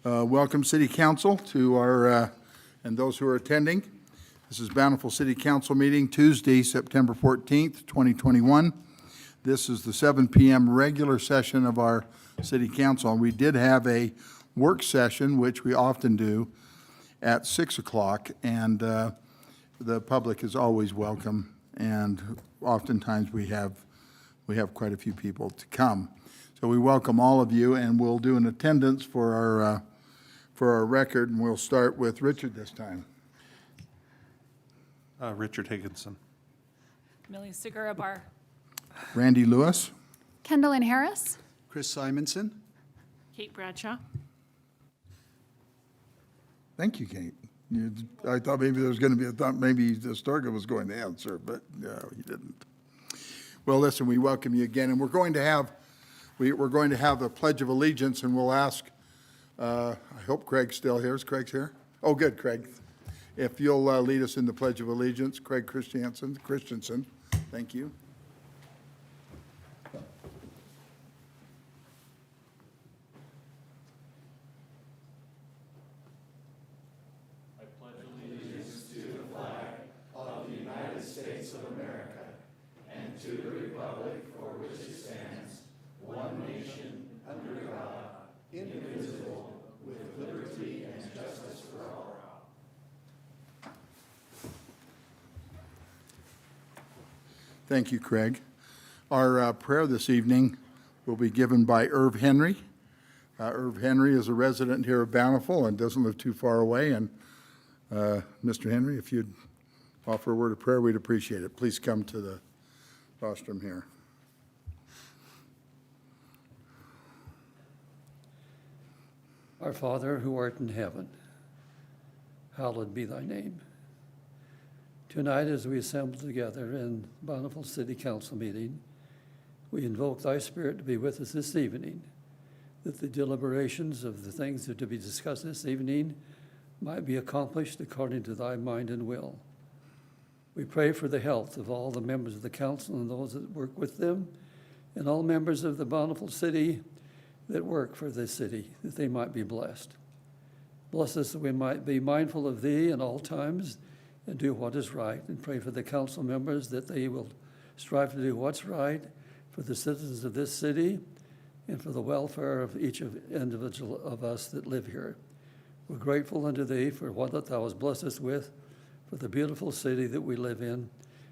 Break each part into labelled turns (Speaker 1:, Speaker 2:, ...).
Speaker 1: Welcome, City Council, to our, and those who are attending. This is Bountiful City Council meeting, Tuesday, September 14th, 2021. This is the 7 p.m. regular session of our City Council. And we did have a work session, which we often do, at 6 o'clock. And the public is always welcome. And oftentimes we have quite a few people to come. So we welcome all of you, and we'll do an attendance for our record, and we'll start with Richard this time.
Speaker 2: Richard Higginson.
Speaker 3: Millie Segura Bar.
Speaker 1: Randy Lewis.
Speaker 4: Kendall Harris.
Speaker 5: Chris Simonson.
Speaker 3: Kate Bradshaw.
Speaker 1: Thank you, Kate. I thought maybe there was going to be maybe Storga was going to answer, but no, he didn't. Well, listen, we welcome you again, and we're going to have a Pledge of Allegiance, and we'll ask. I hope Craig's still here. Is Craig's here? Oh, good, Craig. If you'll lead us in the Pledge of Allegiance, Craig Christensen. Thank you.
Speaker 6: I pledge allegiance to the flag of the United States of America and to the republic for which it stands, one nation, under God, indivisible, with liberty and justice for all.
Speaker 1: Thank you, Craig. Our prayer this evening will be given by Irv Henry. Irv Henry is a resident here of Bountiful and doesn't live too far away. And Mr. Henry, if you'd offer a word of prayer, we'd appreciate it. Please come to the rostrum here.
Speaker 7: Our Father, who art in heaven, hallowed be thy name. Tonight, as we assemble together in Bountiful City Council meeting, we invoke thy Spirit to be with us this evening, that the deliberations of the things that are to be discussed this evening might be accomplished according to thy mind and will. We pray for the health of all the members of the council and those that work with them, and all members of the Bountiful City that work for this city, that they might be blessed. Bless us that we might be mindful of thee in all times and do what is right, and pray for the council members that they will strive to do what's right for the citizens of this city and for the welfare of each individual of us that live here. We're grateful unto thee for what thou hast blessed us with, for the beautiful city that we live in,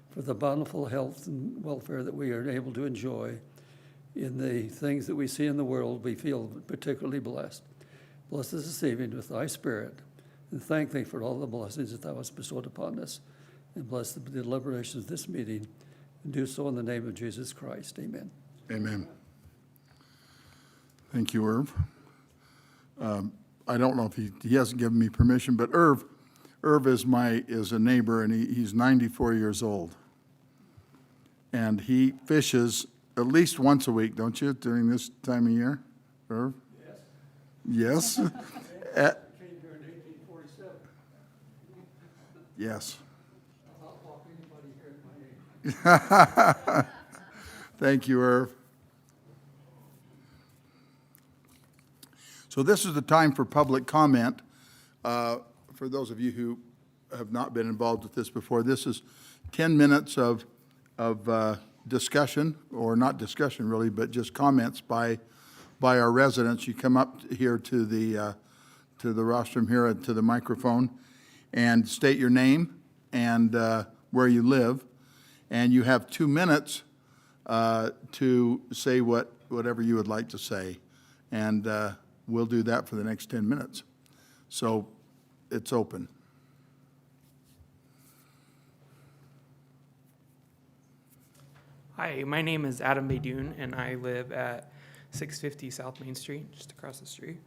Speaker 7: for the bountiful health and welfare that we are able to enjoy. In the things that we see in the world, we feel particularly blessed. Bless us this evening with thy Spirit, and thank thee for all the blessings that thou hast bestowed upon us. And bless the deliberations of this meeting, and do so in the name of Jesus Christ. Amen.
Speaker 1: Amen. Thank you, Irv. I don't know if he hasn't given me permission, but Irv is a neighbor, and he's 94 years old. And he fishes at least once a week, don't you, during this time of year, Irv? Yes. Yes?
Speaker 7: Came here in 1847.
Speaker 1: Yes.
Speaker 7: I'll not walk anybody here in my age.
Speaker 1: Thank you, Irv. So this is the time for public comment. For those of you who have not been involved with this before, this is 10 minutes of discussion, or not discussion really, but just comments by our residents. You come up here to the rostrum here, to the microphone, and state your name and where you live, and you have 2 minutes to say whatever you would like to say, and we'll do that for the next 10 minutes. So it's open.
Speaker 8: Hi, my name is Adam Baydoun, and I live at 650 South Main Street, just across the street.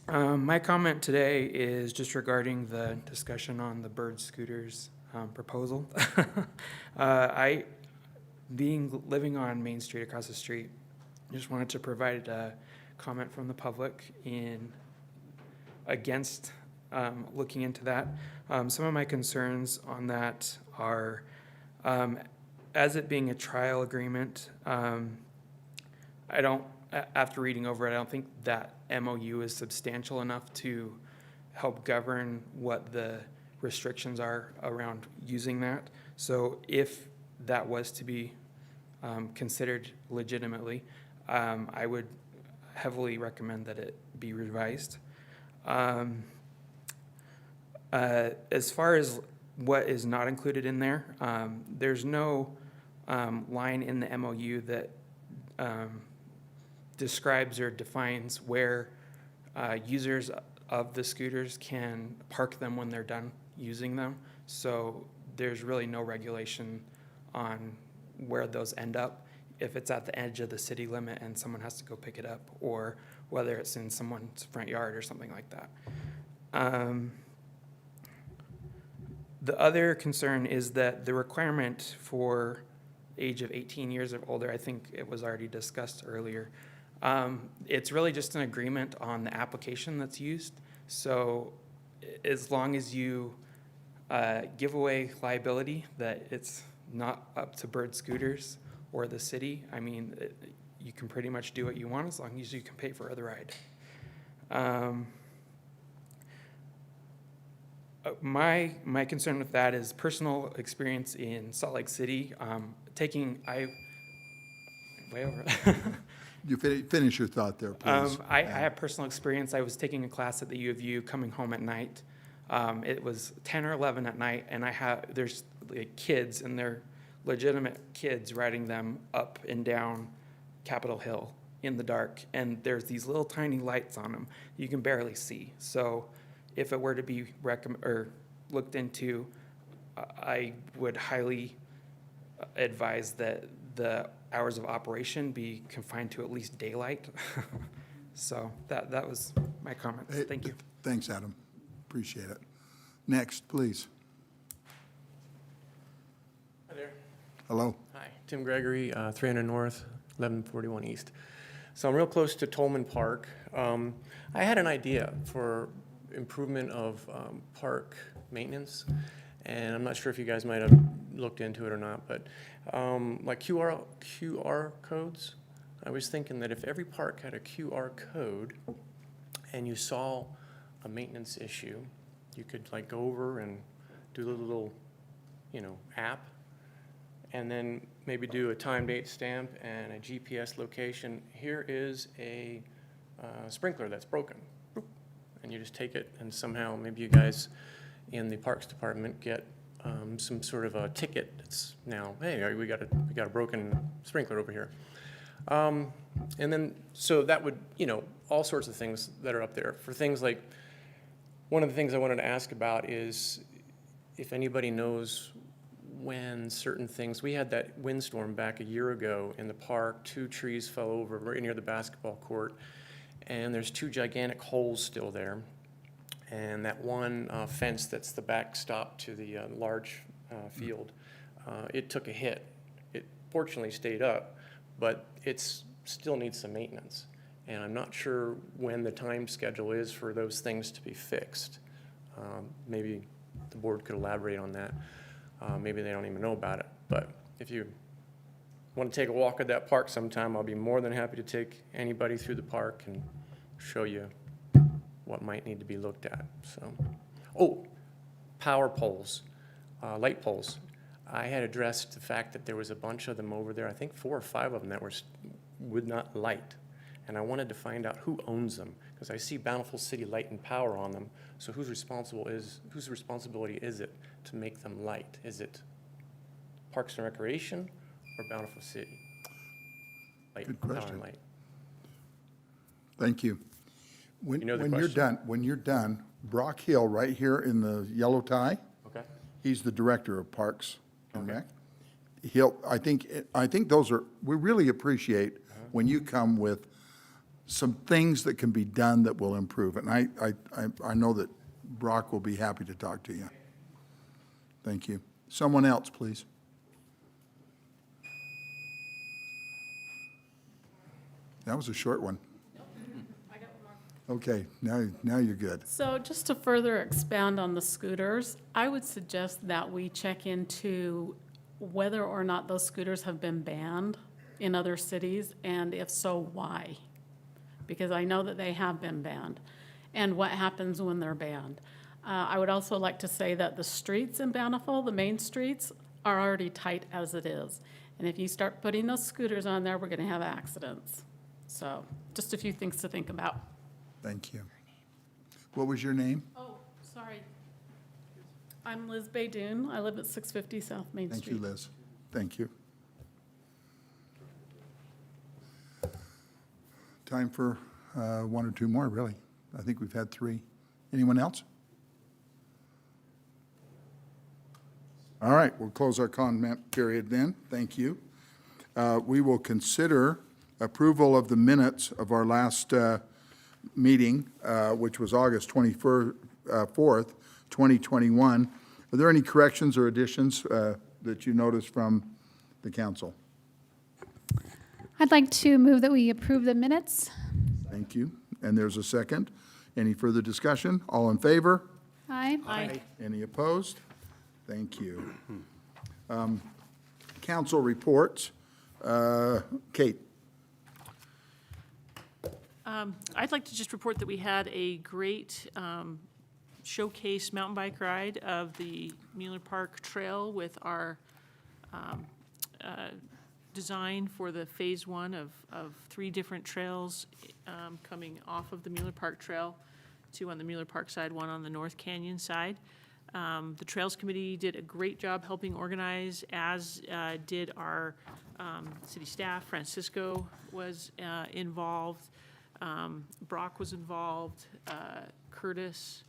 Speaker 8: My comment today is just regarding the discussion on the bird scooters proposal. Living on Main Street across the street, just wanted to provide a comment from the public against looking into that. Some of my concerns on that are as it being a trial agreement, after reading over it, I don't think that MOU is substantial enough to help govern what the restrictions are around using that. So if that was to be considered legitimately, I would heavily recommend that it be revised. As far as what is not included in there, there's no line in the MOU that describes or defines where users of the scooters can park them when they're done using them. So there's really no regulation on where those end up, if it's at the edge of the city limit and someone has to go pick it up, or whether it's in someone's front yard or something like that. The other concern is that the requirement for age of 18 years or older, I think it was already discussed earlier. It's really just an agreement on the application that's used. So as long as you give away liability that it's not up to Bird Scooters or the city, I mean, you can pretty much do what you want as long as you can pay for the ride. My concern with that is personal experience in Salt Lake City. Way over.
Speaker 1: You finish your thought there, please.
Speaker 8: I have personal experience. I was taking a class at the U of U, coming home at night. It was 10 or 11 at night, and there's like kids, and they're legitimate kids riding them up and down Capitol Hill in the dark, and there's these little tiny lights on them you can barely see. So if it were to be looked into, I would highly advise that the hours of operation be confined to at least daylight. So that was my comments.
Speaker 1: Hey,
Speaker 8: Thank you.
Speaker 1: Thanks, Adam. Appreciate it. Next, please.
Speaker 2: Hi there.
Speaker 1: Hello.
Speaker 2: Hi, Tim Gregory, 300 North, 1141 East. So I'm real close to Tolman Park. I had an idea for improvement of park maintenance, and I'm not sure if you guys might have looked into it or not, but like QR codes. I was thinking that if every park had a QR code and you saw a maintenance issue, you could like go over and do the little, app, and then maybe do a time, date stamp and a GPS location. Here is a sprinkler that's broken. Boop. And you just take it, and somehow maybe you guys in the Parks Department get some sort of a ticket that's now, hey, we got a broken sprinkler over here. And then, so that would, all sorts of things that are up there. For things like, one of the things I wanted to ask about is if anybody knows when certain things, we had that windstorm back a year ago in the park, 2 trees fell over right near the basketball court, and there's 2 gigantic holes still there. And that one fence that's the backstop to the large field, it took a hit. It fortunately stayed up, but it still needs some maintenance. And I'm not sure when the time schedule is for those things to be fixed. Maybe the board could elaborate on that. Maybe they don't even know about it. But if you want to take a walk at that park sometime, I'll be more than happy to take anybody through the park and show you what might need to be looked at. So, power poles, light poles. I had addressed the fact that there was a bunch of them over there, I think 4 or 5 of them that would not light. And I wanted to find out who owns them, because I see Bountiful City Light and Power on them. So whose responsibility is it to make them light? Is it Parks and Recreation or Bountiful City?
Speaker 1: Good
Speaker 2: Power
Speaker 1: question.
Speaker 2: and light.
Speaker 1: Thank you. When
Speaker 2: You know the
Speaker 1: you're done, Brock Hill, right here in the yellow tie,
Speaker 2: Okay.
Speaker 1: he's the director of Parks and
Speaker 2: Okay.
Speaker 1: Rec. I think those are, we really appreciate when you come with some things that can be done that will improve it. And I know that Brock will be happy to talk to you. Thank you. Someone else, please. That was a short one. Okay, now you're good.
Speaker 5: So just to further expound on the scooters, I would suggest that we check into whether or not those scooters have been banned in other cities, and if so, why? Because I know that they have been banned, and what happens when they're banned. I would also like to say that the streets in Bountiful, the main streets, are already tight as it is. And if you start putting those scooters on there, we're gonna have accidents. So, just a few things to think about.
Speaker 1: Thank you. What was your name?
Speaker 5: Oh, sorry. I'm Liz Baydoun. I live at 650 South Main
Speaker 1: Thank
Speaker 5: Street.
Speaker 1: you, Liz. Thank you. Time for one or two more, really. I think we've had three. Anyone else? All right, we'll close our comment period then. Thank you. We will consider approval of the minutes of our last meeting, which was August 24th, 2021. Are there any corrections or additions that you noticed from the council?
Speaker 4: I'd like to move that we approve the minutes.
Speaker 1: Thank you. And there's a second. Any further discussion? All in favor?
Speaker 4: Aye.
Speaker 5: Aye.
Speaker 1: Any opposed? Thank you. Council reports. Kate?
Speaker 3: I'd like to just report that we had a great showcase mountain bike ride of the Mueller Park Trail with our design for the phase one of 3 different trails coming off of the Mueller Park Trail, 2 on the Mueller Park side, 1 on the North Canyon side. The Trails Committee did a great job helping organize, as did our city staff. Francisco was involved. Brock was involved. Curtis,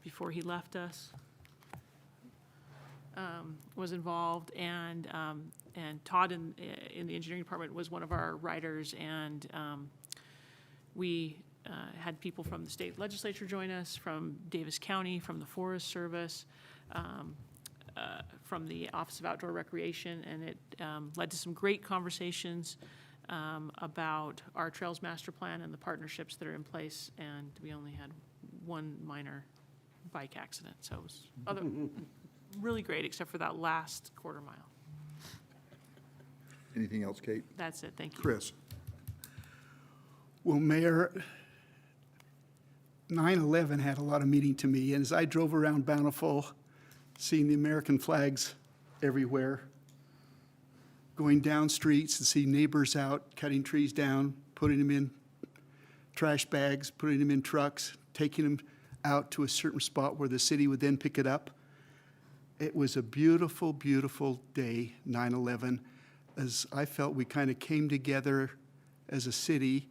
Speaker 3: before he left us, was involved, and Todd in the engineering department was one of our writers, and we had people from the state legislature join us, from Davis County, from the Forest Service, from the Office of Outdoor Recreation, and it led to some great conversations about our Trails Master Plan and the partnerships that are in place, and we only had 1 minor bike accident, so it was really great, except for that last quarter mile.
Speaker 1: Anything else, Kate?
Speaker 3: That's it, thank you.
Speaker 1: Chris?
Speaker 6: Well, Mayor, 9/11 had a lot of meaning to me, and as I drove around Bountiful, seeing the American flags everywhere, going down streets to see neighbors out cutting trees down, putting them in trash bags, putting them in trucks, taking them out to a certain spot where the city would then pick it up. It was a beautiful, beautiful day, 9/11, as I felt we kind of came together as a city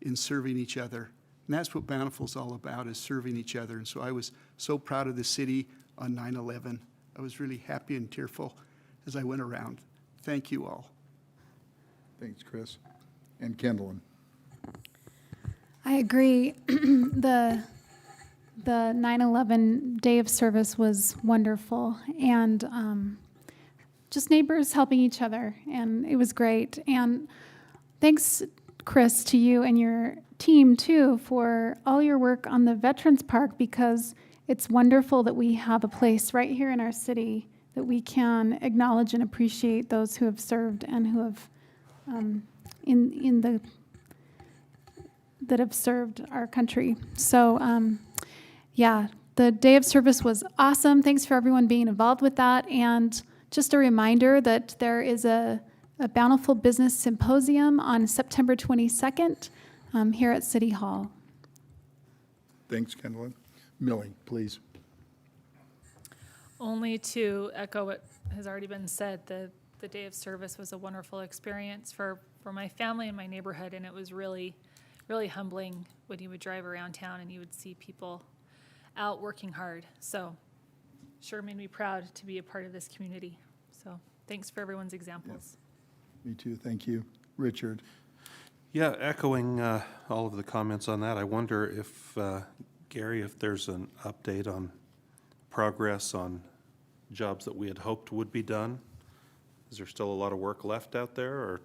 Speaker 6: in serving each other. And that's what Bountiful's all about, is serving each other. And so I was so proud of the city on 9/11. I was really happy and tearful as I went around. Thank you all.
Speaker 1: Thanks, Chris. And Kendall?
Speaker 4: I agree. The 9/11 day of service was wonderful, and just neighbors helping each other, and it was great. And thanks, Chris, to you and your team too for all your work on the Veterans Park, because it's wonderful that we have a place right here in our city that we can acknowledge and appreciate those who have served and who have that have served our country. So yeah, the day of service was awesome. Thanks for everyone being involved with that. And just a reminder that there is a Bountiful Business Symposium on September 22nd here at City Hall.
Speaker 1: Thanks, Kendall. Millie, please.
Speaker 3: Only to echo what has already been said, the day of service was a wonderful experience for my family and my neighborhood, and it was really, really humbling when you would drive around town and you would see people out working hard. So sure made me proud to be a part of this community. So thanks for everyone's examples.
Speaker 1: Me too, thank you. Richard?
Speaker 9: Yeah, echoing all of the comments on that, I wonder if, Gary, if there's an update on progress on jobs that we had hoped would be done. Is there still a lot of work left out there, or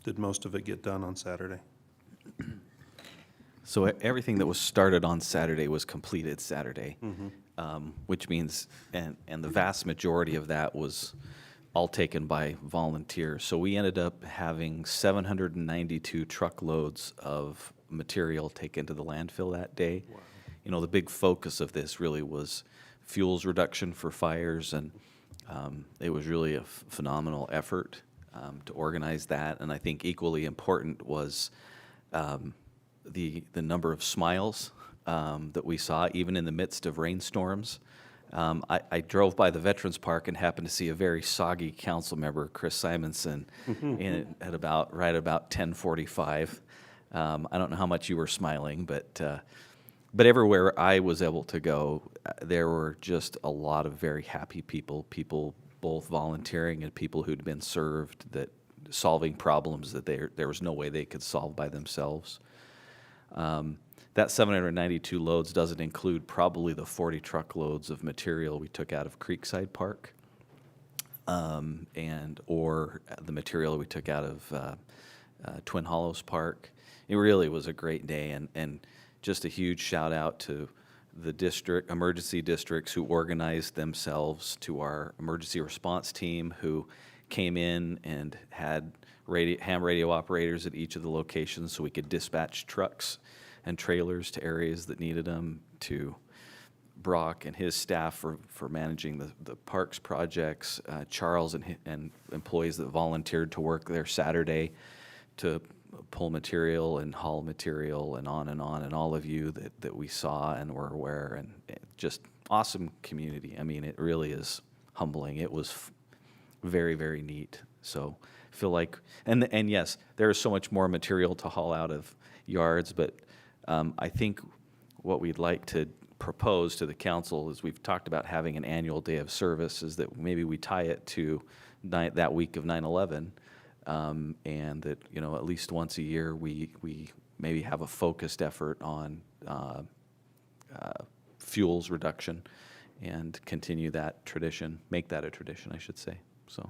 Speaker 9: did most of it get done on Saturday?
Speaker 10: So everything that was started on Saturday was completed Saturday. which means, and the vast majority of that was all taken by volunteers. So we ended up having 792 truckloads of material taken to the landfill that day. Wow. You know, the big focus of this really was fuels reduction for fires, and it was really a phenomenal effort to organize that. And I think equally important was the number of smiles that we saw, even in the midst of rainstorms. I drove by the Veterans Park and happened to see a very soggy council member, Chris Simonson, at about 10:45. I don't know how much you were smiling, but everywhere I was able to go, there were just a lot of very happy people both volunteering and people who'd been served, that solving problems that there was no way they could solve by themselves. That 792 loads doesn't include probably the 40 truckloads of material we took out of Creekside Park, or the material we took out of Twin Hollows Park. It really was a great day, and just a huge shout out to the emergency districts who organized themselves, to our emergency response team who came in and had ham radio operators at each of the locations so we could dispatch trucks and trailers to areas that needed them, to Brock and his staff for managing the parks projects, Charles and employees that volunteered to work there Saturday to pull material and haul material, and on, and all of you that we saw and were aware, and just awesome community. I mean, it really is humbling. It was very, very neat. So I feel like, and yes, there is so much more material to haul out of yards, but I think what we'd like to propose to the council is, we've talked about having an annual day of service, is that maybe we tie it to that week of 9/11, and that, you know, at least once a year we maybe have a focused effort on fuels reduction and continue that tradition, make that a tradition, I should say. So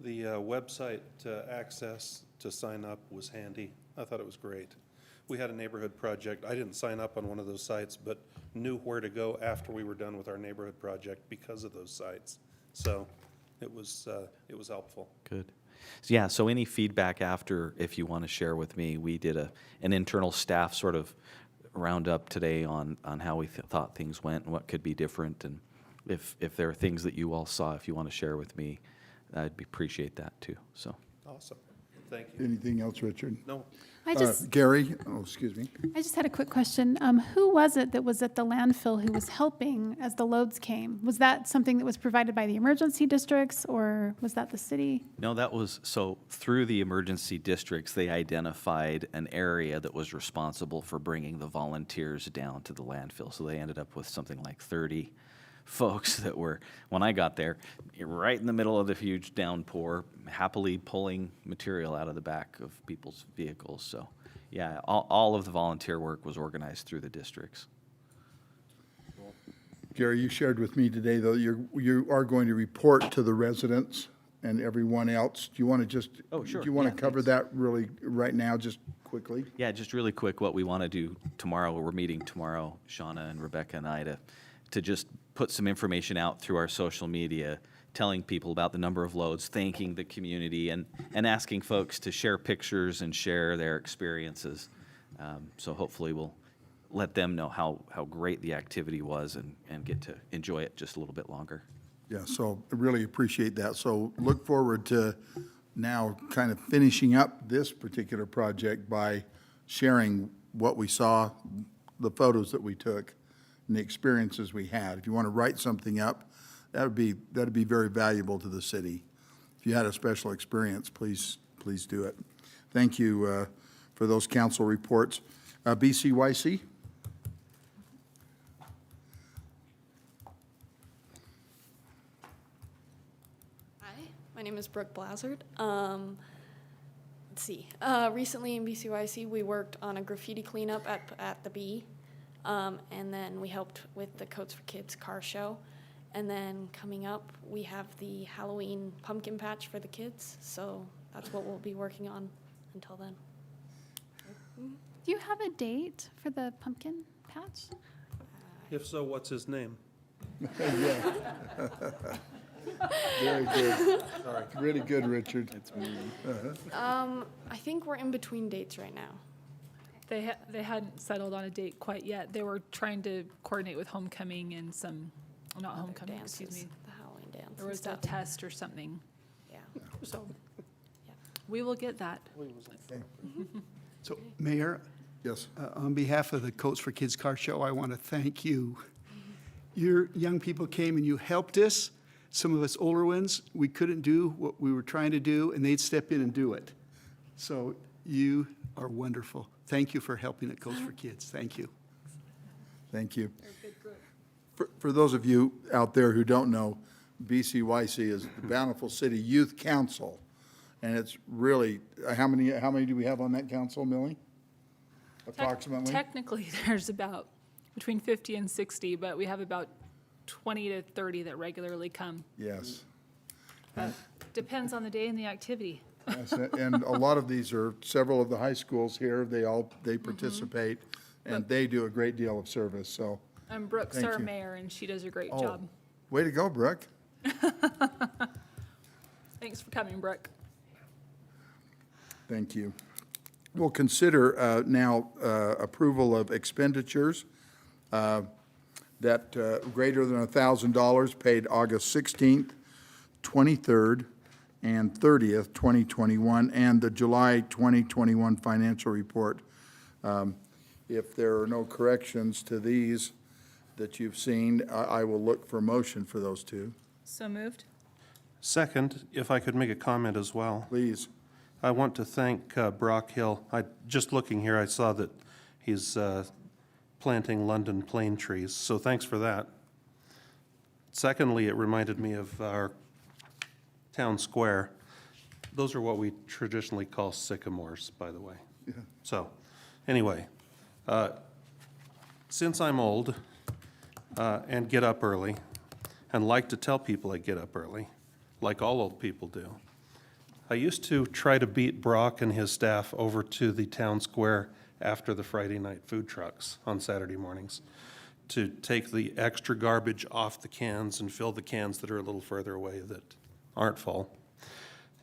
Speaker 9: The website access to sign up was handy. I thought it was great. We had a neighborhood project. I didn't sign up on one of those sites, but knew where to go after we were done with our neighborhood project because of those sites. So it was helpful.
Speaker 10: good. So, yeah, so any feedback after, if you want to share with me, we did an internal staff sort of roundup today on how we thought things went and what could be different. And if there are things that you all saw, if you want to share with me, I'd appreciate that too. So
Speaker 9: Awesome. Thank you.
Speaker 1: Anything else, Richard?
Speaker 9: No,
Speaker 1: Gary, excuse me.
Speaker 4: I just had a quick question. Who was it that was at the landfill who was helping as the loads came? Was that something that was provided by the emergency districts, or was that the city?
Speaker 10: no, that was, so through the emergency districts, they identified an area that was responsible for bringing the volunteers down to the landfill. So they ended up with something like 30 folks that were, when I got there, right in the middle of the huge downpour, happily pulling material out of the back of people's vehicles. So, yeah, all of the volunteer work was organized through the districts.
Speaker 1: Gary, you shared with me today, though, you are going to report to the residents and everyone else. Do you want to just?
Speaker 10: Oh, sure.
Speaker 1: Do you want
Speaker 10: Yeah,
Speaker 1: to cover
Speaker 10: thanks.
Speaker 1: that really right now, just quickly?
Speaker 10: Yeah, just really quick, what we want to do tomorrow, we're meeting tomorrow, Shauna and Rebecca and I, to just put some information out through our social media, telling people about the number of loads, thanking the community, and asking folks to share pictures and share their experiences. So hopefully we'll let them know how great the activity was and get to enjoy it just a little bit longer.
Speaker 1: Yeah, so I really appreciate that. So look forward to now kind of finishing up this particular project by sharing what we saw, the photos that we took, and the experiences we had. If you want to write something up, that'd be very valuable to the city. If you had a special experience, please do it. Thank you for those council reports. BCYC?
Speaker 11: Hi, my name is Brooke Blazard. Let's see. Recently in BCYC, we worked on a graffiti cleanup at the Bee, and then we helped with the Coats for Kids car show. And then coming up, we have the Halloween pumpkin patch for the kids, so that's what we'll be working on until then.
Speaker 4: Do you have a date for the pumpkin patch?
Speaker 9: if so, what's his name?
Speaker 1: Very good. Really good, Richard.
Speaker 11: I think we're in between dates right now.
Speaker 12: They hadn't settled on a date quite yet. They were trying to coordinate with homecoming and some, not homecoming,
Speaker 11: Dances,
Speaker 12: excuse me.
Speaker 11: the Halloween dance
Speaker 12: There
Speaker 11: and
Speaker 12: was a
Speaker 11: stuff.
Speaker 12: test or something,
Speaker 11: Yeah.
Speaker 12: so
Speaker 11: Yeah.
Speaker 12: we will get that.
Speaker 13: So, Mayor,
Speaker 1: Yes.
Speaker 13: on behalf of the Coats for Kids Car Show, I want to thank you. Your young people came and you helped us. Some of us older ones, we couldn't do what we were trying to do, and they'd step in and do it. So you are wonderful. Thank you for helping at Coats for Kids. Thank you.
Speaker 1: Thank you. For those of you out there who don't know, BCYC is the Bountiful City Youth Council. And it's really, how many do we have on that council, Millie? Approximately?
Speaker 12: Technically, there's about between 50 and 60, but we have about 20 to 30 that regularly come.
Speaker 1: Yes.
Speaker 12: But depends on the day and the activity.
Speaker 1: Yes, and a lot of these are, several of the high schools here, they participate, and they do a great deal of service, so.
Speaker 12: And Brooke's
Speaker 1: Thank
Speaker 12: our
Speaker 1: you.
Speaker 12: mayor, and she does a great
Speaker 1: Oh,
Speaker 12: job.
Speaker 1: Way to go, Brooke.
Speaker 12: Thanks for coming, Brooke.
Speaker 1: Thank you. We'll consider now approval of expenditures that greater than $1,000 paid August 16th, 23rd, and 30th, 2021, and the July 2021 financial report. If there are no corrections to these that you've seen, I will look for motion for those two.
Speaker 12: So moved.
Speaker 9: Second, if I could make a comment as well.
Speaker 1: Please.
Speaker 9: I want to thank Brock Hill. Just looking here, I saw that he's planting London plane trees, so thanks for that. Secondly, it reminded me of our town square. Those are what we traditionally call sycamores, by the way. So, anyway, since I'm old and get up early, and like to tell people I get up early, like all old people do, I used to try to beat Brock and his staff over to the town square after the Friday night food trucks on Saturday mornings to take the extra garbage off the cans and fill the cans that are a little further away that aren't full.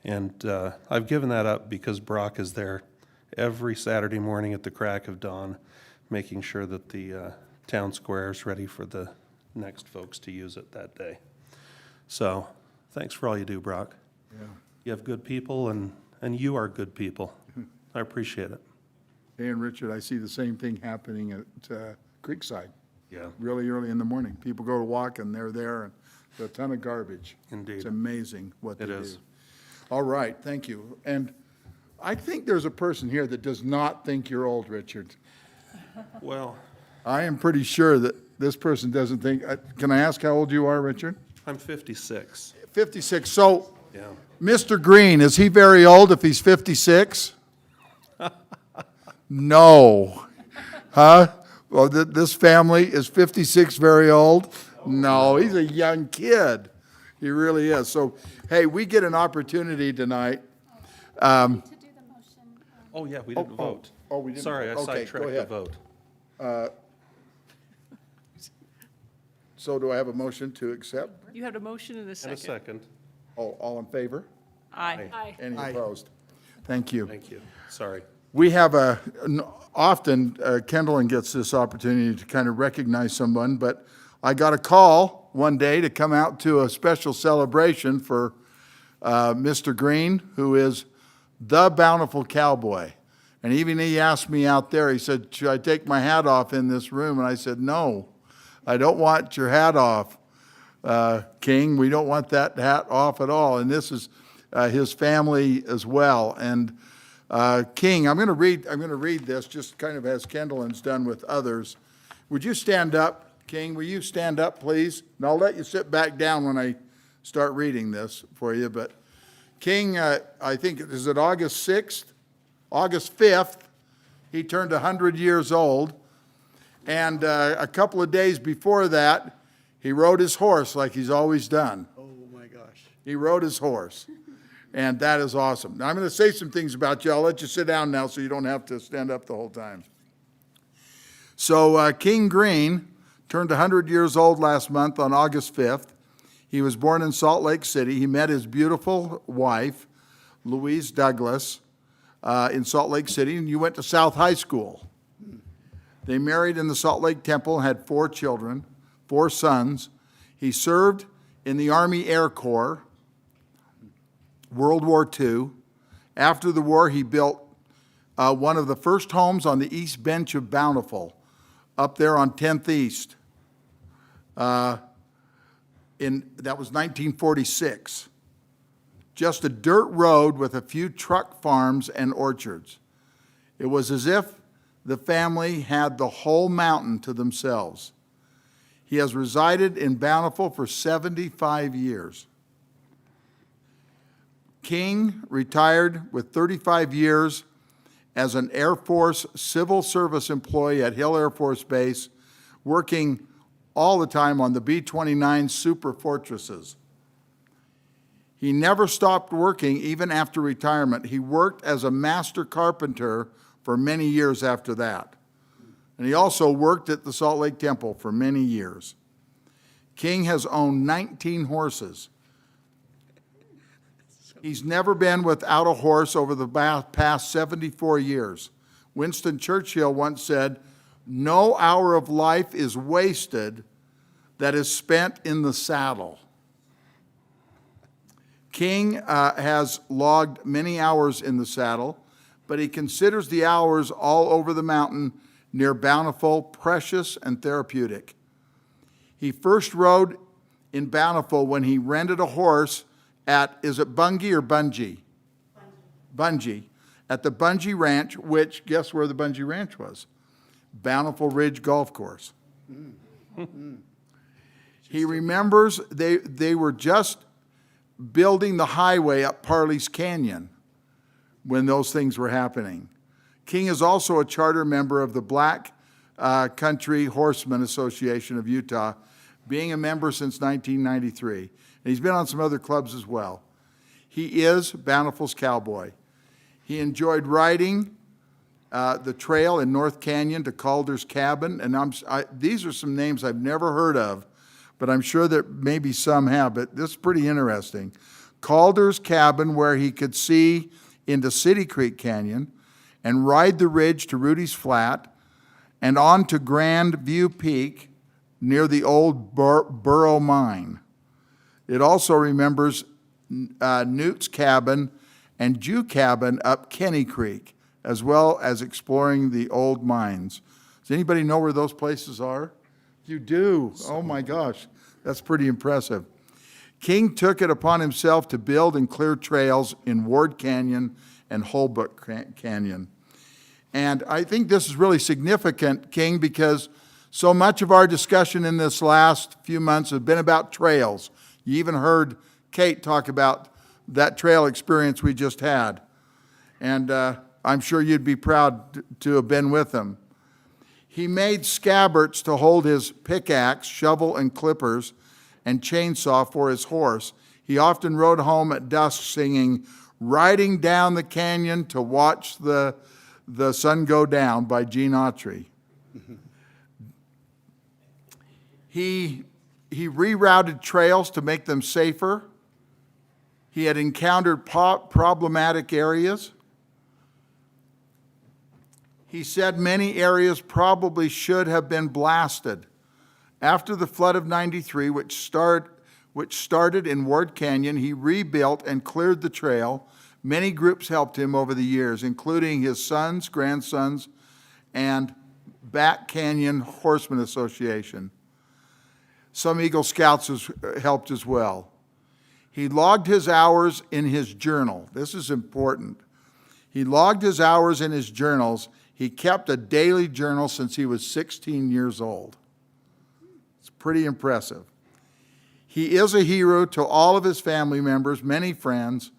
Speaker 9: And I've given that up because Brock is there every Saturday morning at the crack of dawn, making sure that the town square is ready for the next folks to use it that day. So, thanks for all you do, Brock.
Speaker 1: Yeah.
Speaker 9: You have good people, and you are good people. I appreciate it.
Speaker 1: Hey, and Richard, I see the same thing happening at Creekside.
Speaker 9: Yeah.
Speaker 1: Really early in the morning. People go to walk and they're there, and there's a ton of garbage.
Speaker 9: Indeed.
Speaker 1: It's amazing what they
Speaker 9: It
Speaker 1: do.
Speaker 9: is.
Speaker 1: All right, thank you. And I think there's a person here that does not think you're old, Richard.
Speaker 9: Well,
Speaker 1: I am pretty sure that this person doesn't think, can I ask how old you are, Richard?
Speaker 9: I'm 56.
Speaker 1: 56. So,
Speaker 9: Yeah.
Speaker 1: Mr. Green, is he very old if he's 56? No. Huh? Well, this family is 56 very old? No, he's a young kid. He really is. So, hey, we get an opportunity tonight.
Speaker 4: To do the motion.
Speaker 9: Oh, yeah, we didn't vote.
Speaker 1: Oh, we didn't.
Speaker 9: Sorry, I
Speaker 1: Okay, go
Speaker 9: sidetracked the
Speaker 1: ahead.
Speaker 9: vote.
Speaker 1: So do I have a motion to accept?
Speaker 3: You had a motion and a
Speaker 9: And a
Speaker 3: second.
Speaker 9: second.
Speaker 1: Oh, all in favor?
Speaker 3: Aye.
Speaker 12: Aye.
Speaker 1: Any opposed? Thank you.
Speaker 9: Thank you. Sorry.
Speaker 1: We have often Kendallin gets this opportunity to kind of recognize someone, but I got a call one day to come out to a special celebration for Mr. Green, who is the bountiful cowboy. And even he asked me out there, he said, should I take my hat off in this room? And I said, no, I don't want your hat off, King. We don't want that hat off at all. And this is his family as well. And King, I'm going to read this, just kind of as Kendallin's done with others. Would you stand up, King? Will you stand up, please? And I'll let you sit back down when I start reading this for you. But King, I think, is it August 6th? August 5th, he turned 100 years old. And a couple of days before that, he rode his horse like he's always done.
Speaker 13: Oh, my gosh.
Speaker 1: He rode his horse. And that is awesome. Now, I'm going to say some things about you. I'll let you sit down now so you don't have to stand up the whole time. So King Green turned 100 years old last month on August 5th. He was born in Salt Lake City. He met his beautiful wife, Louise Douglas, in Salt Lake City, and you went to South High School. They married in the Salt Lake Temple, had 4 children, 4 sons. He served in the Army Air Corps, World War II. After the war, he built one of the first homes on the East Bench of Bountiful, up there on 10th East. That was 1946. Just a dirt road with a few truck farms and orchards. It was as if the family had the whole mountain to themselves. He has resided in Bountiful for 75 years. King retired with 35 years as an Air Force Civil Service employee at Hill Air Force Base, working all the time on the B-29 Super Fortresses. He never stopped working even after retirement. He worked as a master carpenter for many years after that. And he also worked at the Salt Lake Temple for many years. King has owned 19 horses. He's never been without a horse over the past 74 years. Winston Churchill once said, "No hour of life is wasted that is spent in the saddle." King has logged many hours in the saddle, but he considers the hours all over the mountain near Bountiful precious and therapeutic. He first rode in Bountiful when he rented a horse at, is it Bungie or Bungie? Bungie. At the Bungie Ranch, which, guess where the Bungie Ranch was? Bountiful Ridge Golf Course. He remembers they were just building the highway up Parley's Canyon when those things were happening. King is also a charter member of the Black Country Horsemen Association of Utah, being a member since 1993. And he's been on some other clubs as well. He is Bountiful's cowboy. He enjoyed riding the trail in North Canyon to Calder's Cabin, and these are some names I've never heard of, but I'm sure that maybe some have, but this is pretty interesting. Calder's Cabin, where he could see into City Creek Canyon and ride the ridge to Rudy's Flat and on to Grand View Peak near the old Burrow Mine. It also remembers Newt's Cabin and Jew Cabin up Kenny Creek, as well as exploring the old mines. Does anybody know where those places are? You do. Oh my gosh, that's pretty impressive. King took it upon himself to build and clear trails in Ward Canyon and Holbrook Canyon. And I think this is really significant, King, because so much of our discussion in this last few months has been about trails. You even heard Kate talk about that trail experience we just had. And I'm sure you'd be proud to have been with him. He made scabbards to hold his pickaxe, shovel, and clippers, and chainsaw for his horse. He often rode home at dusk singing, "Riding Down the Canyon to Watch the Sun Go Down" by Gene Autry. He rerouted trails to make them safer. He had encountered problematic areas. He said many areas probably should have been blasted. After the flood of '93, which started in Ward Canyon, he rebuilt and cleared the trail. Many groups helped him over the years, including his sons, grandsons, and Back Canyon Horsemen Association. Some Eagle Scouts helped as well. He logged his hours in his journal. This is important. He logged his hours in his journals. He kept a daily journal since he was 16 years old. It's pretty impressive. He is a hero to all of his family members, many friends,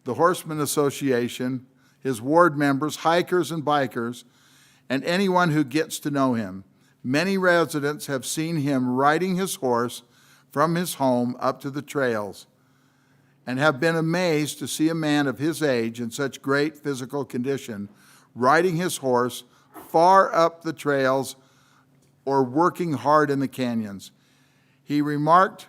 Speaker 1: the Horsemen Association, his ward members, hikers and bikers, and anyone who gets to know him. Many residents have seen him riding his horse from his home up to the trails and have been amazed to see a man of his age in such great physical condition riding his horse far up the trails or working hard in the canyons. He remarkably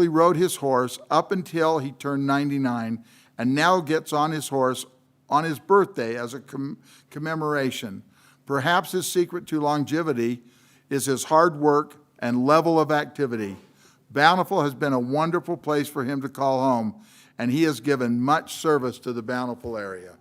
Speaker 1: rode his horse up until he turned 99, and now gets on his horse on his birthday as a commemoration. Perhaps his secret to longevity is his hard work and level of activity. Bountiful has been a wonderful place for him to call home, and he has given much service to the Bountiful area.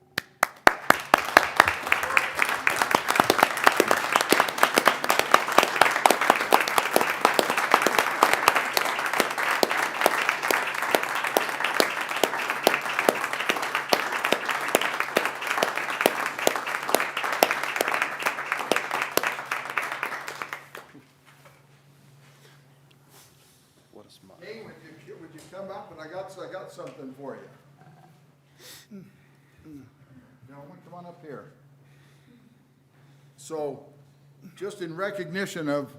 Speaker 1: Hey, would you come up, and I got something for you. Gentlemen, come on up here. So, just in recognition of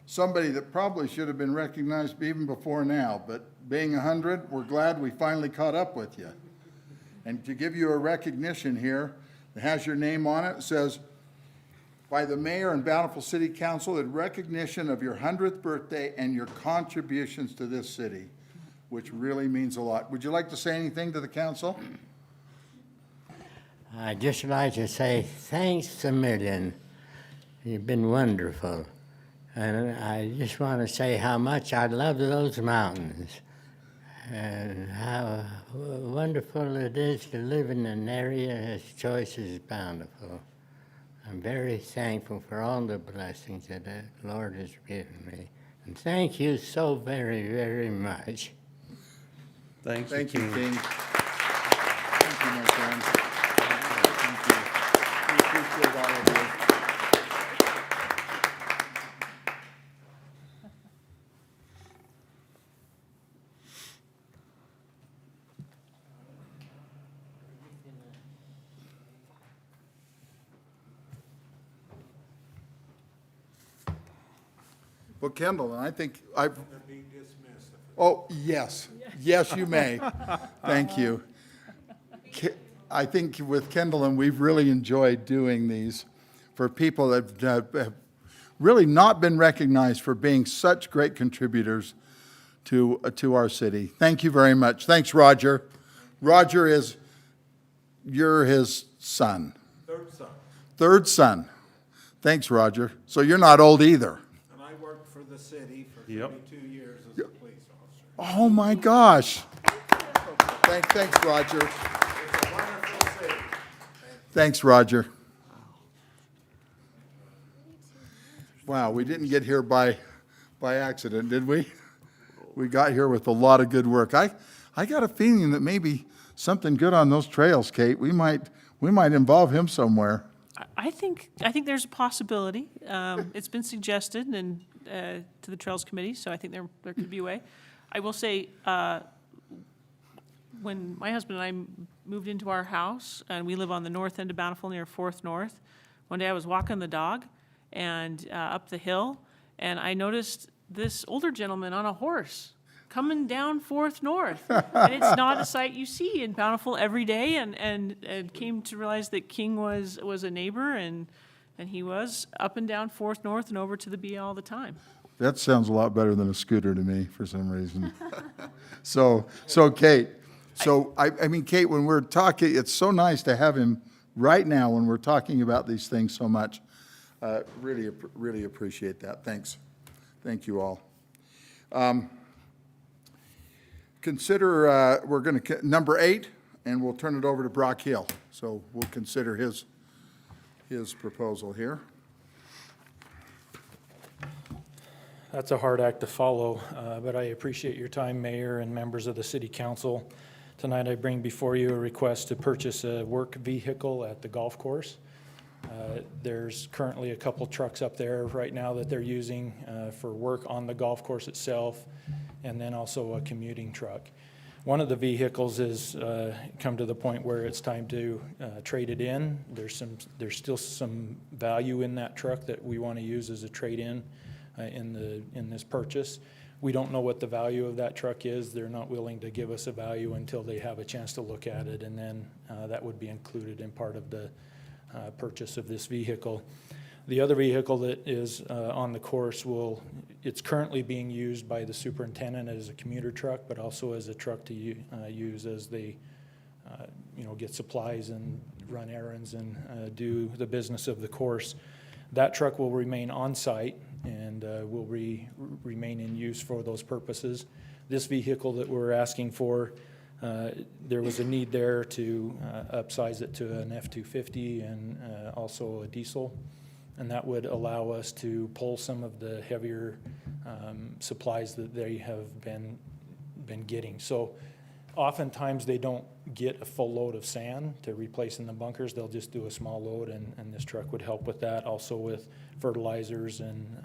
Speaker 1: somebody that probably should have been recognized even before now, but being 100, we're glad we finally caught up with you. And to give you a recognition here, it has your name on it. It says, by the mayor and Bountiful City Council in recognition of your 100th birthday and your contributions to this city, which really means a lot. Would you like to say anything to the council?
Speaker 6: I'd just like to say thanks a million. You've been wonderful. And I just want to say how much I love those mountains and how wonderful it is to live in an area as choice as Bountiful. I'm very thankful for all the blessings that the Lord has given me. And thank you so very, very much.
Speaker 9: Thank
Speaker 1: Thank you,
Speaker 9: King.
Speaker 1: King. Thank you, my friend. Thank you. We appreciate all of you. Well, Kendall, and I think I've. Oh, yes. Yes, you may. Thank you. I think with Kendall, and we've really enjoyed doing these for people that have really not been recognized for being such great contributors to our city. Thank you very much. Thanks, Roger. Roger you're his son.
Speaker 14: Third son.
Speaker 1: Third son. Thanks, Roger. So you're not old either.
Speaker 14: And I worked for the city for
Speaker 9: Yep.
Speaker 14: 32 years as a police officer.
Speaker 1: Oh, my gosh. Thanks, Roger.
Speaker 14: It's a wonderful city.
Speaker 1: Thanks, Roger. Wow, we didn't get here by accident, did we? We got here with a lot of good work. I got a feeling that maybe something good on those trails, Kate. We might involve him somewhere.
Speaker 3: I think there's a possibility. It's been suggested and to the Trails Committee, so I think there could be a way. I will say, when my husband and I moved into our house, and we live on the north end of Bountiful near 4th North, one day I was walking the dog and up the hill, and I noticed this older gentleman on a horse coming down 4th North. And it's not a sight you see in Bountiful every day, and came to realize that King was a neighbor, and he was up and down 4th North and over to the B all the time.
Speaker 1: That sounds a lot better than a scooter to me for some reason. So Kate, I mean, Kate, when we're talking, it's so nice to have him right now when we're talking about these things so much. Really appreciate that. Thanks. Thank you all. Consider, we're going to, number 8, and we'll turn it over to Brock Hill. So we'll consider his proposal here.
Speaker 15: That's a hard act to follow, but I appreciate your time, Mayor and members of the City Council. Tonight I bring before you a request to purchase a work vehicle at the golf course. There's currently a couple trucks up there right now that they're using for work on the golf course itself, and then also a commuting truck. One of the vehicles has come to the point where it's time to trade it in. There's still some value in that truck that we want to use as a trade-in in this purchase. We don't know what the value of that truck is. They're not willing to give us a value until they have a chance to look at it, and then that would be included in part of the purchase of this vehicle. The other vehicle that is on the course it's currently being used by the superintendent as a commuter truck, but also as a truck to use as they, get supplies and run errands and do the business of the course. That truck will remain on site and will remain in use for those purposes. This vehicle that we're asking for, there was a need there to upsize it to an F-250 and also a diesel. And that would allow us to pull some of the heavier supplies that they have been getting. So oftentimes they don't get a full load of sand to replace in the bunkers. They'll just do a small load, and this truck would help with that, also with fertilizers and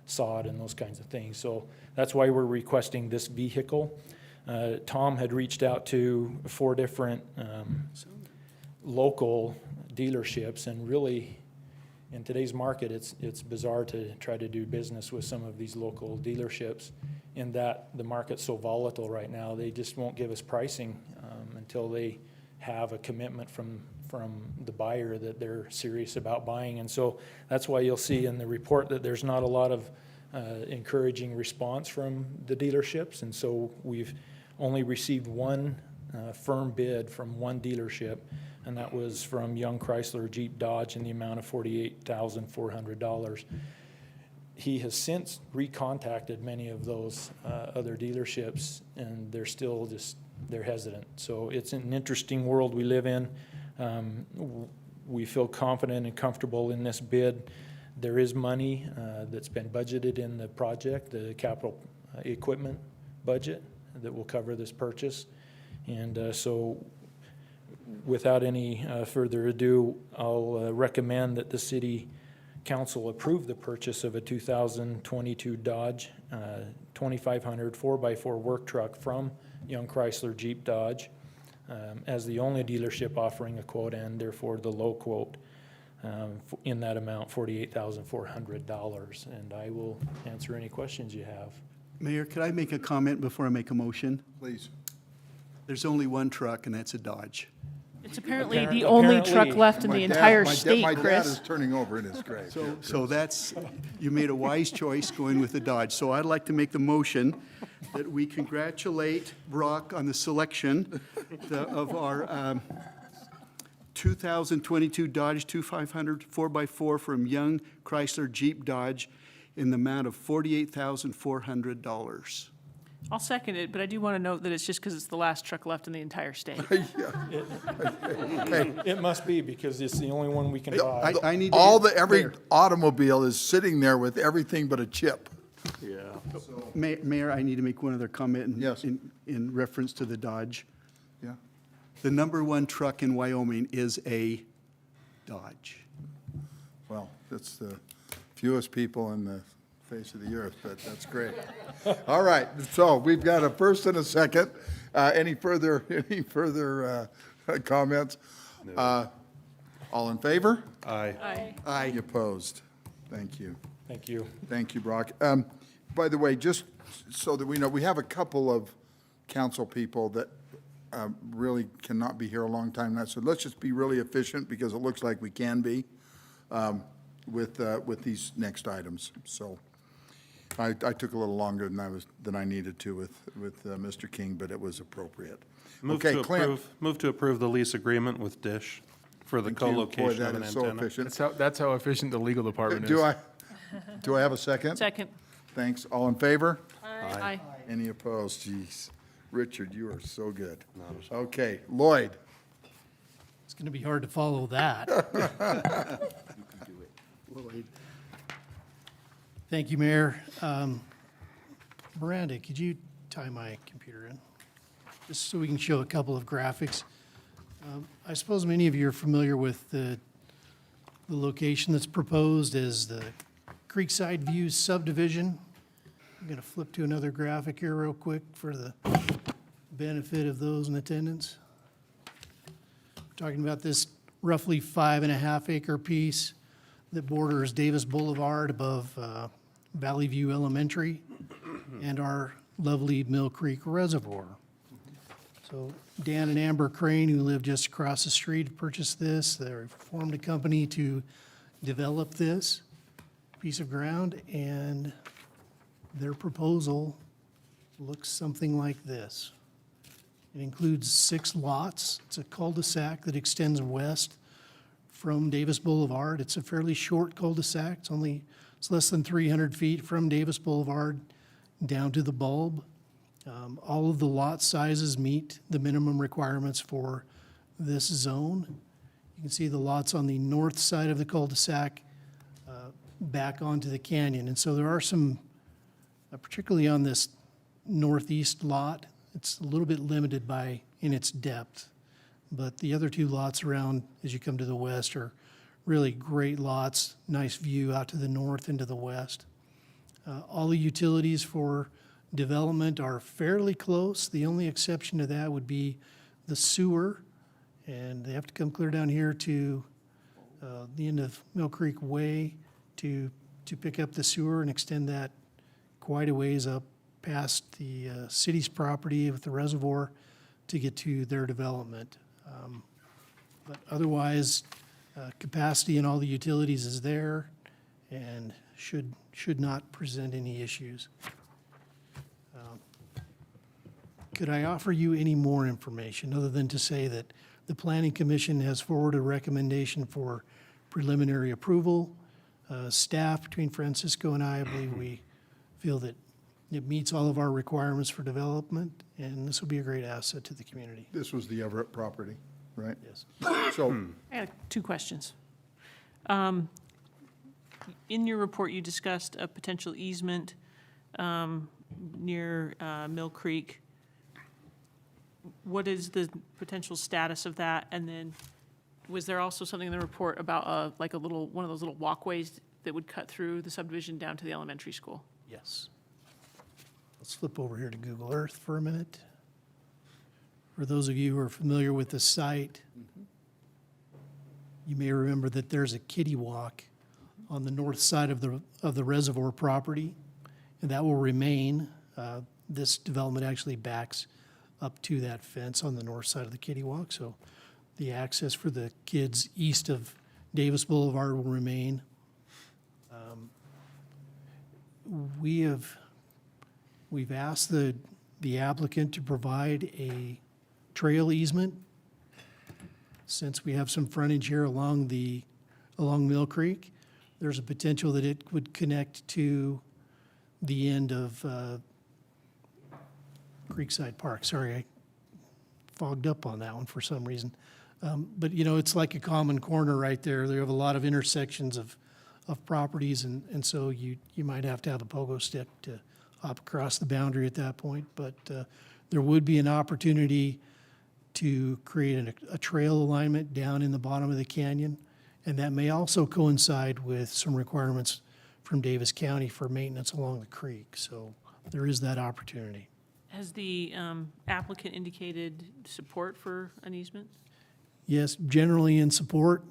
Speaker 15: sod and those kinds of things. So that's why we're requesting this vehicle. Tom had reached out to 4 different local dealerships, and really, in today's market, it's bizarre to try to do business with some of these local dealerships in that the market's so volatile right now. They just won't give us pricing until they have a commitment from the buyer that they're serious about buying. And so that's why you'll see in the report that there's not a lot of encouraging response from the dealerships. And so we've only received one firm bid from one dealership, and that was from Young Chrysler Jeep Dodge in the amount of $48,400. He has since recontacted many of those other dealerships, and they're still they're hesitant. So it's an interesting world we live in. We feel confident and comfortable in this bid. There is money that's been budgeted in the project, the capital equipment budget that will cover this purchase. And so without any further ado, I'll recommend that the City Council approve the purchase of a 2022 Dodge 2500 4x4 work truck from Young Chrysler Jeep Dodge as the only dealership offering a quote, and therefore the low quote in that amount, $48,400. And I will answer any questions you have.
Speaker 13: Mayor, could I make a comment before I make a motion?
Speaker 1: Please.
Speaker 13: There's only one truck, and that's a Dodge.
Speaker 3: It's apparently the only truck left in the entire state,
Speaker 1: My dad
Speaker 3: Chris.
Speaker 1: is turning over in his grave.
Speaker 13: So that's, you made a wise choice going with the Dodge. So I'd like to make the motion that we congratulate Brock on the selection of our 2022 Dodge 2500 4x4 from Young Chrysler Jeep Dodge in the amount of $48,400.
Speaker 3: I'll second it, but I do want to note that it's just because it's the last truck left in the entire state.
Speaker 15: It must be, because it's the only one we can buy.
Speaker 13: I need to
Speaker 1: Every
Speaker 13: Mayor.
Speaker 1: automobile is sitting there with everything but a chip.
Speaker 9: Yeah.
Speaker 13: Mayor, I need to make one other comment
Speaker 1: Yes.
Speaker 13: in reference to the Dodge.
Speaker 1: Yeah.
Speaker 13: The number one truck in Wyoming is a Dodge.
Speaker 1: Well, it's the fewest people in the face of the earth, but that's great. All right, so we've got a first and a second. Any further comments? All in favor?
Speaker 9: Aye.
Speaker 1: Any opposed? Thank you.
Speaker 15: Thank you.
Speaker 1: Thank you, Brock. By the way, just so that we know, we have a couple of council people that really cannot be here a long time now, so let's just be really efficient, because it looks like we can be with these next items. So I took a little longer than I needed to with Mr. King, but it was appropriate.
Speaker 9: Move to approve the lease agreement with Dish for the
Speaker 1: Thank you. Boy,
Speaker 9: co-location
Speaker 1: that
Speaker 9: of an
Speaker 1: is so
Speaker 9: antenna.
Speaker 1: efficient.
Speaker 6: That's how efficient the legal department is.
Speaker 1: Do I have a second?
Speaker 3: Second.
Speaker 1: Thanks. All in favor?
Speaker 3: Aye.
Speaker 1: Any opposed? Jeez. Richard, you are so good. Okay, Lloyd.
Speaker 16: It's going to be hard to follow that. Thank you, Mayor. Miranda, could you tie my computer in? Just so we can show a couple of graphics. I suppose many of you are familiar with the location that's proposed as the Creekside View Subdivision. I'm going to flip to another graphic here real quick for the benefit of those in attendance. We're talking about this roughly 5.5 acre piece that borders Davis Boulevard above Valley View Elementary and our lovely Mill Creek Reservoir. So Dan and Amber Crane, who live just across the street, purchased this. They formed a company to develop this piece of ground, and their proposal looks something like this. It includes 6 lots. It's a cul-de-sac that extends west from Davis Boulevard. It's a fairly short cul-de-sac. It's less than 300 feet from Davis Boulevard down to the bulb. All of the lot sizes meet the minimum requirements for this zone. You can see the lots on the north side of the cul-de-sac back onto the canyon. And so there are some, particularly on this northeast lot, it's a little bit limited in its depth. But the other 2 lots around, as you come to the west, are really great lots, nice view out to the north and to the west. All the utilities for development are fairly close. The only exception to that would be the sewer, and they have to come clear down here to the end of Mill Creek Way to pick up the sewer and extend that quite a ways up past the city's property with the reservoir to get to their development. But otherwise, capacity in all the utilities is there and should not present any issues. Could I offer you any more information other than to say that the Planning Commission has forwarded a recommendation for preliminary approval? Staff, between Francisco and I believe we feel that it meets all of our requirements for development, and this will be a great asset to the community.
Speaker 1: This was the Everett property, right?
Speaker 16: Yes.
Speaker 1: So,
Speaker 3: I have 2 questions. In your report, you discussed a potential easement near Mill Creek. What is the potential status of that? And then, was there also something in the report about like one of those little walkways that would cut through the subdivision down to the elementary school?
Speaker 16: Yes. Let's flip over here to Google Earth for a minute. For those of you who are familiar with the site, you may remember that there's a kiddie walk on the north side of the reservoir property, and that will remain. This development actually backs up to that fence on the north side of the kiddie walk, so the access for the kids east of Davis Boulevard will remain. We've asked the applicant to provide a trail easement, since we have some frontage here along Mill Creek. There's a potential that it would connect to the end of Creekside Park. Sorry, I fogged up on that one for some reason. But, it's like a common corner right there. They have a lot of intersections of properties, and so you might have to have a pogo stick to hop across the boundary at that point. But there would be an opportunity to create a trail alignment down in the bottom of the canyon, and that may also coincide with some requirements from Davis County for maintenance along the creek. So there is that opportunity.
Speaker 3: Has the applicant indicated support for an easement?
Speaker 16: Yes, generally in support.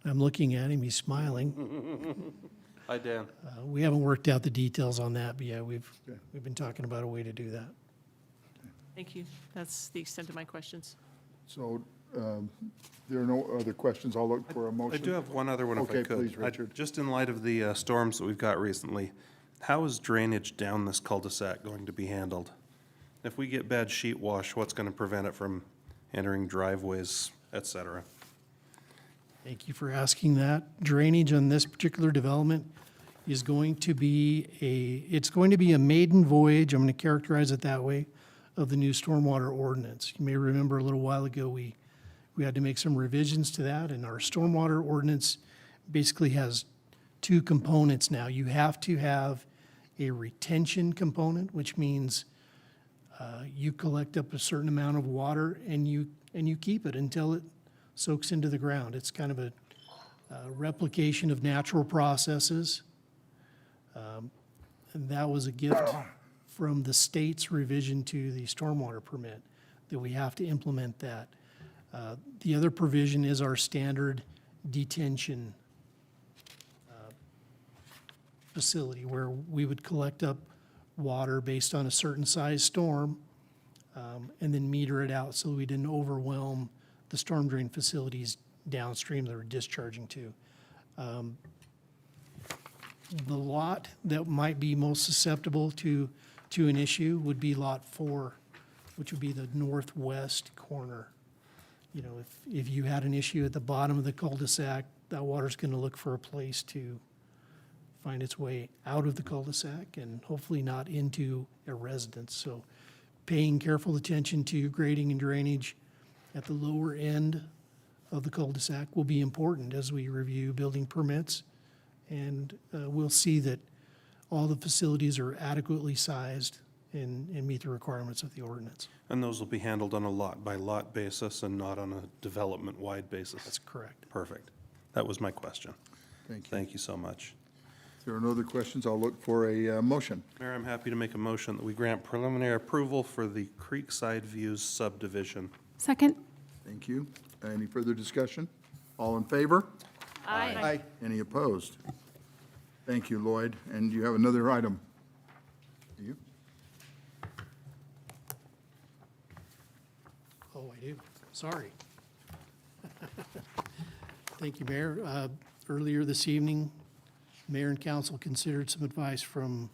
Speaker 16: I'm looking at him, he's smiling.
Speaker 9: Hi, Dan.
Speaker 16: We haven't worked out the details on that, but yeah, we've been talking about a way to do that.
Speaker 3: Thank you. That's the extent of my questions.
Speaker 1: so there are no other questions. I'll look for a
Speaker 9: I
Speaker 1: motion.
Speaker 9: do have one other one if I
Speaker 1: Okay,
Speaker 9: could.
Speaker 1: please, Richard.
Speaker 9: Just in light of the storms that we've got recently, how is drainage down this cul-de-sac going to be handled? If we get bad sheet wash, what's going to prevent it from entering driveways, et cetera?
Speaker 16: Thank you for asking that. Drainage on this particular development is going to be a maiden voyage, I'm going to characterize it that way, of the new stormwater ordinance. You may remember a little while ago, we had to make some revisions to that, and our stormwater ordinance basically has 2 components now. You have to have a retention component, which means you collect up a certain amount of water and you keep it until it soaks into the ground. It's kind of a replication of natural processes. And that was a gift from the state's revision to the stormwater permit, that we have to implement that. The other provision is our standard detention facility, where we would collect up water based on a certain size storm, and then meter it out so we didn't overwhelm the storm drain facilities downstream that we're discharging to. The lot that might be most susceptible to an issue would be Lot 4, which would be the northwest corner. You know, if you had an issue at the bottom of the cul-de-sac, that water's going to look for a place to find its way out of the cul-de-sac and hopefully not into a residence. So paying careful attention to grading and drainage at the lower end of the cul-de-sac will be important as we review building permits. And we'll see that all the facilities are adequately sized and meet the requirements of the ordinance.
Speaker 9: And those will be handled on a lot-by-lot basis and not on a development-wide basis?
Speaker 16: That's correct.
Speaker 9: Perfect. That was my question.
Speaker 1: Thank you.
Speaker 9: Thank you so much.
Speaker 1: If there are no other questions, I'll look for a motion.
Speaker 9: Mayor, I'm happy to make a motion that we grant preliminary approval for the Creekside Views subdivision.
Speaker 4: Second?
Speaker 1: Thank you. Any further discussion? All in favor?
Speaker 3: Aye.
Speaker 1: Any opposed? Thank you, Lloyd. And you have another item? Do you?
Speaker 16: Oh, I do. Sorry. Thank you, Mayor. Earlier this evening, Mayor and Council considered some advice from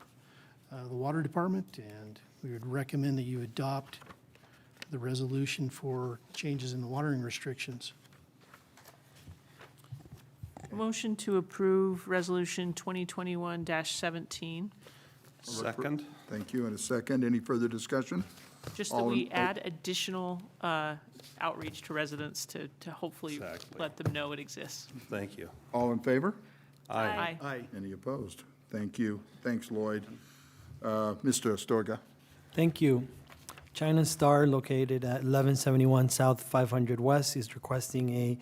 Speaker 16: the Water Department, and we would recommend that you adopt the resolution for changes in the watering restrictions.
Speaker 3: Motion to approve Resolution 2021-17,
Speaker 9: Second?
Speaker 1: Thank you. And a second. Any further discussion?
Speaker 3: just that
Speaker 1: All in-
Speaker 3: we add additional outreach to residents to hopefully
Speaker 9: Exactly.
Speaker 3: let them know it exists.
Speaker 9: Thank you.
Speaker 1: All in favor?
Speaker 3: Aye.
Speaker 13: Aye.
Speaker 1: Any opposed? Thank you. Thanks, Lloyd. Mr. Astorga.
Speaker 17: Thank you. China Star, located at 1171 South 500 West, is requesting a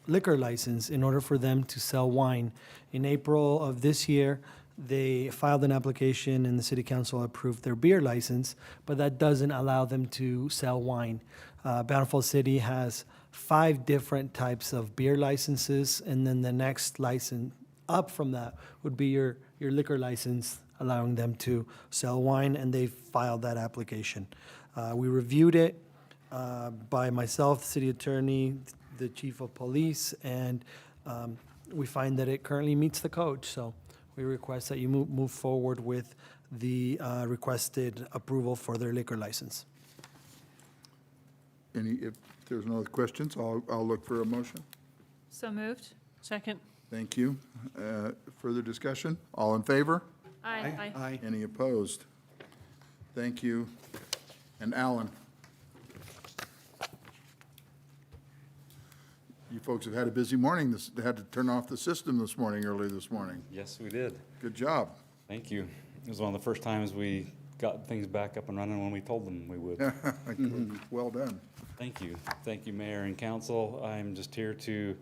Speaker 17: liquor license in order for them to sell wine. In April of this year, they filed an application and the city council approved their beer license, but that doesn't allow them to sell wine. Bountiful City has 5 different types of beer licenses, and then the next license up from that would be your liquor license, allowing them to sell wine, and they filed that application. We reviewed it by myself, the city attorney, the chief of police, and we find that it currently meets the code. So we request that you move forward with the requested approval for their liquor license.
Speaker 1: If there's no other questions, I'll look for a motion.
Speaker 12: So moved?
Speaker 3: Second?
Speaker 1: Thank you. Further discussion? All in favor?
Speaker 3: Aye.
Speaker 13: Aye.
Speaker 1: Any opposed? Thank you. And Alan? You folks have had a busy morning. They had to turn off the system early this morning.
Speaker 18: Yes, we did.
Speaker 1: Good job.
Speaker 18: Thank you. It was one of the first times we got things back up and running when we told them we would.
Speaker 1: Well done.
Speaker 18: Thank you. Thank you, Mayor and Council. I'm just here to,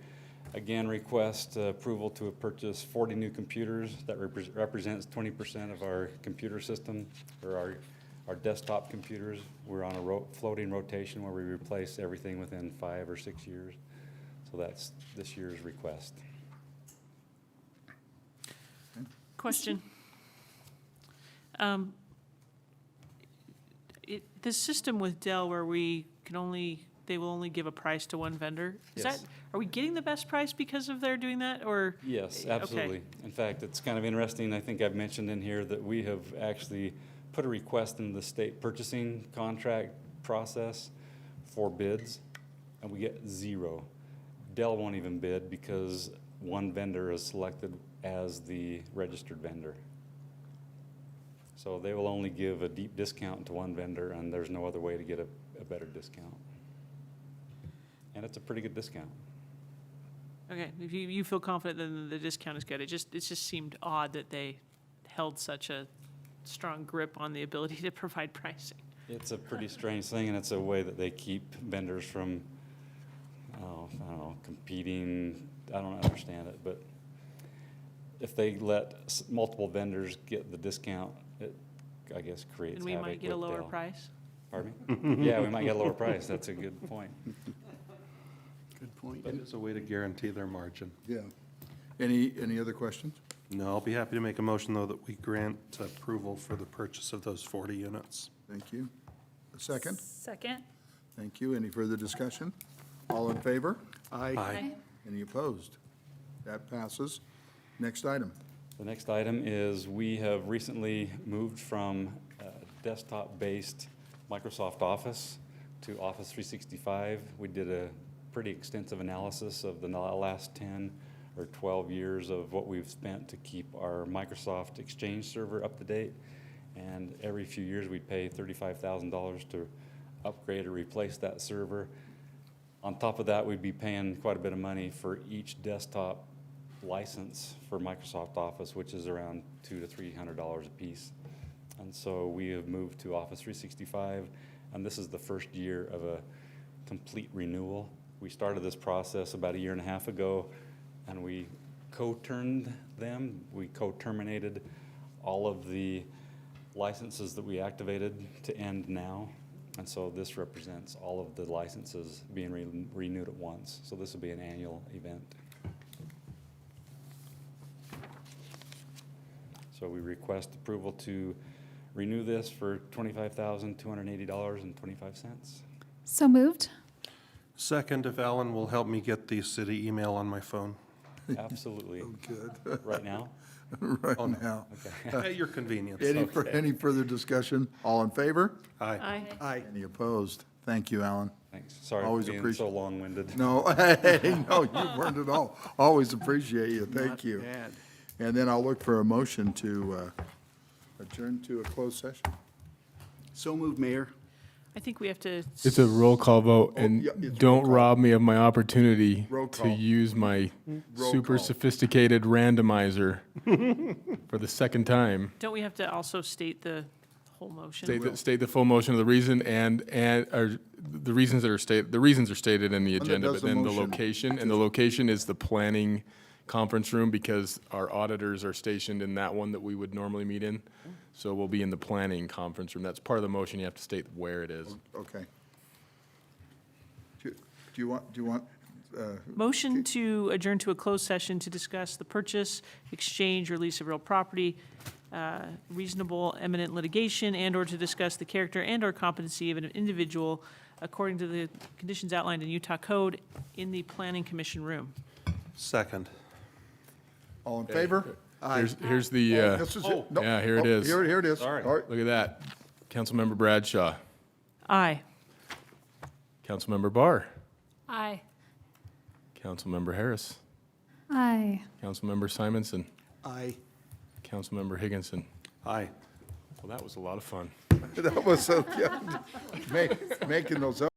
Speaker 18: again, request approval to purchase 40 new computers. That represents 20% of our computer system, or our desktop computers. We're on a floating rotation where we replace everything within 5 or 6 years. So that's this year's request.
Speaker 3: Question. This system with Dell where they will only give a price to one vendor,
Speaker 18: Yes.
Speaker 3: are we getting the best price because of their doing that, or?
Speaker 18: Yes,
Speaker 3: Okay.
Speaker 18: absolutely. In fact, it's kind of interesting, I think I've mentioned in here that we have actually put a request in the state purchasing contract process for bids, and we get 0. Dell won't even bid because one vendor is selected as the registered vendor. So they will only give a deep discount to one vendor, and there's no other way to get a better discount. And it's a pretty good discount.
Speaker 3: Okay, if you feel confident then the discount is good. It just seemed odd that they held such a strong grip on the ability to provide pricing.
Speaker 18: It's a pretty strange thing, and it's a way that they keep vendors from, I don't know, competing. I don't understand it, but if they let multiple vendors get the discount, it, I guess, creates
Speaker 3: And we
Speaker 18: havoc
Speaker 3: might get a
Speaker 18: with
Speaker 3: lower
Speaker 18: Dell.
Speaker 3: price?
Speaker 18: Pardon me? Yeah, we might get a lower price. That's a good point.
Speaker 13: Good point.
Speaker 9: But it's a way to guarantee their margin.
Speaker 1: Yeah. Any other questions?
Speaker 9: No, I'll be happy to make a motion, though, that we grant approval for the purchase of those 40 units.
Speaker 1: Thank you. A second?
Speaker 12: Second?
Speaker 1: Thank you. Any further discussion? All in favor?
Speaker 13: Aye.
Speaker 9: Aye.
Speaker 1: Any opposed? That passes. Next item.
Speaker 18: The next item is we have recently moved from desktop-based Microsoft Office to Office 365. We did a pretty extensive analysis of the last 10 or 12 years of what we've spent to keep our Microsoft Exchange server up to date. And every few years we pay $35,000 to upgrade or replace that server. On top of that, we'd be paying quite a bit of money for each desktop license for Microsoft Office, which is around $200 to $300 a piece. And so we have moved to Office 365, and this is the first year of a complete renewal. We started this process about a year and a half ago, and we co-termed them. We co-terminated all of the licenses that we activated to end now. And so this represents all of the licenses being renewed at once. So this will be an annual event. So we request approval to renew this for $25,280.25.
Speaker 4: So moved.
Speaker 9: Second, if Alan will help me get the city email on my phone.
Speaker 18: Absolutely.
Speaker 1: Good.
Speaker 18: Right now?
Speaker 1: Right
Speaker 9: Oh, no.
Speaker 1: now.
Speaker 9: At your convenience.
Speaker 1: Any further discussion? All in favor?
Speaker 9: Aye.
Speaker 13: Aye.
Speaker 1: Any opposed? Thank you, Alan.
Speaker 18: Thanks. Sorry for
Speaker 1: Always
Speaker 18: being
Speaker 1: appreciate-
Speaker 18: so long-winded.
Speaker 1: No, hey, no, you weren't at all. Always appreciate you. Thank
Speaker 13: Not
Speaker 1: you.
Speaker 13: bad.
Speaker 1: And then I'll look for a motion to adjourn to a closed session.
Speaker 13: So moved, Mayor.
Speaker 3: I think we have to.
Speaker 6: It's a roll call vote,
Speaker 1: Oh,
Speaker 6: and
Speaker 1: yeah, it's roll
Speaker 6: don't
Speaker 1: call.
Speaker 6: rob me of my opportunity
Speaker 1: Roll
Speaker 6: to
Speaker 1: call.
Speaker 6: use my
Speaker 1: Roll
Speaker 6: super
Speaker 1: call.
Speaker 6: sophisticated randomizer for the second time.
Speaker 3: Don't we have to also state the whole motion?
Speaker 6: State the full motion of the reason or the reasons that are stated. The reasons are stated in the
Speaker 1: One that
Speaker 6: agenda,
Speaker 1: does
Speaker 6: but
Speaker 1: the
Speaker 6: then the
Speaker 1: motion.
Speaker 6: location, and the location is the planning conference room because our auditors are stationed in that one that we would normally meet in. So we'll be in the planning conference room. That's part of the motion. You have to state where it is.
Speaker 1: Okay. Do you want,
Speaker 3: Motion to adjourn to a closed session to discuss the purchase, exchange, or lease of real property, reasonable eminent litigation, and/or to discuss the character and/or competency of an individual according to the conditions outlined in Utah Code in the Planning Commission room.
Speaker 9: Second.
Speaker 1: all in favor?
Speaker 6: Here's the,
Speaker 1: This is it? No.
Speaker 6: yeah, here it
Speaker 1: Oh,
Speaker 6: is.
Speaker 1: Here it is.
Speaker 9: Sorry.
Speaker 1: All right.
Speaker 6: look at that. Councilmember Bradshaw,
Speaker 3: Aye.
Speaker 6: Councilmember Barr,
Speaker 12: Aye.
Speaker 6: Councilmember Harris,
Speaker 4: Aye.
Speaker 6: Councilmember Simonson,
Speaker 13: Aye.
Speaker 6: Councilmember Higginson.
Speaker 9: Aye.
Speaker 6: Well, that was a lot of fun.
Speaker 1: That was, yeah, making those up.